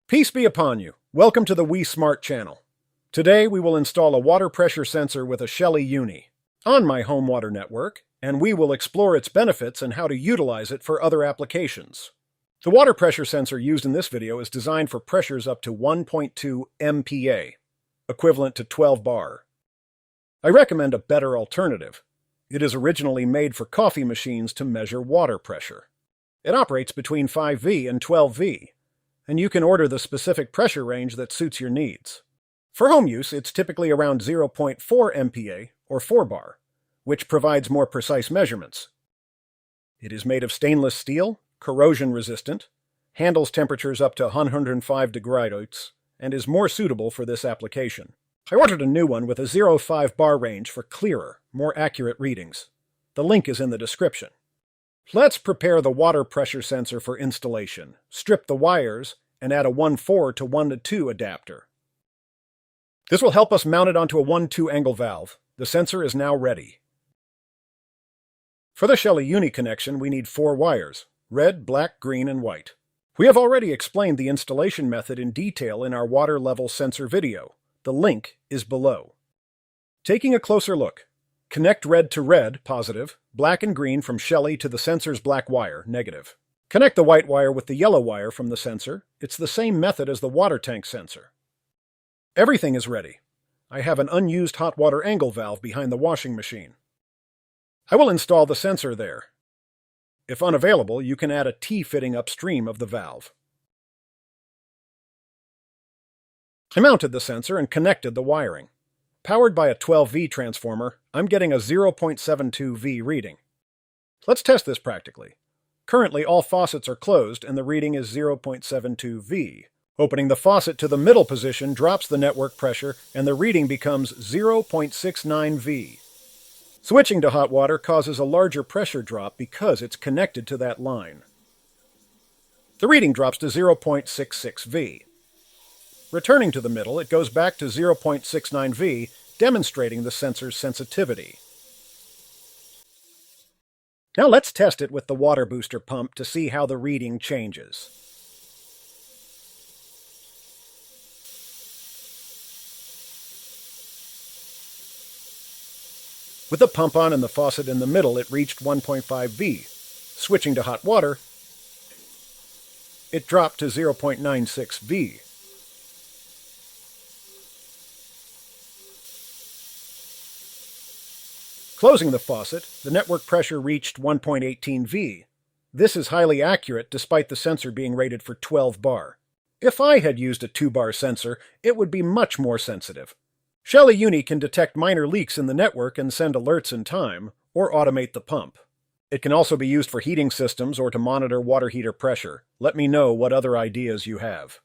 Peace be upon you. Welcome to the We Smart channel. Today we will install a water pressure sensor with a Shelly Uni on my home water network, and we will explore its benefits and how to utilize it for other applications. The water pressure sensor used in this video is designed for pressures up to 1.2 MPa, equivalent to 12 bar. I recommend a better alternative. It is originally made for coffee machines to measure water pressure. It operates between 5V and 12V, and you can order the specific pressure range that suits your needs. For home use, it's typically around 0.4 MPa or 4 bar, which provides more precise measurements. It is made of stainless steel, corrosion-resistant, handles temperatures up to 105 degrees, and is more suitable for this application. I ordered a new one with a 0.5 bar range for clearer, more accurate readings. The link is in the description. Let's prepare the water pressure sensor for installation, strip the wires, and add a 1.4 to 1:2 adapter. This will help us mount it onto a 1-2 angle valve. The sensor is now ready. For the Shelly Uni connection, we need 4 wires: red, black, green, and white. We have already explained the installation method in detail in our water level sensor video. The link is below. Taking a closer look, connect red to red, positive, black and green from Shelly to the sensor's black wire, negative. Connect the white wire with the yellow wire from the sensor. It's the same method as the water tank sensor. Everything is ready. I have an unused hot water angle valve behind the washing machine. I will install the sensor there. If unavailable, you can add a T-fitting upstream of the valve. I mounted the sensor and connected the wiring. Powered by a 12V transformer, I'm getting a 0.72V reading. Let's test this practically. Currently, all faucets are closed and the reading is 0.72V. Opening the faucet to the middle position drops the network pressure and the reading becomes 0.69V. Switching to hot water causes a larger pressure drop because it's connected to that line. The reading drops to 0.66V. Returning to the middle, it goes back to 0.69V, demonstrating the sensor's sensitivity. Now let's test it with the water booster pump to see how the reading changes. With the pump on and the faucet in the middle, it reached 1.5V. Switching to hot water, it dropped to 0.96V. Closing the faucet, the network pressure reached 1.18V. This is highly accurate despite the sensor being rated for 12 bar. If I had used a 2 bar sensor, it would be much more sensitive. Shelly Uni can detect minor leaks in the network and send alerts in time, or automate the pump. It can also be used for heating systems or to monitor water heater pressure. Let me know what other ideas you have.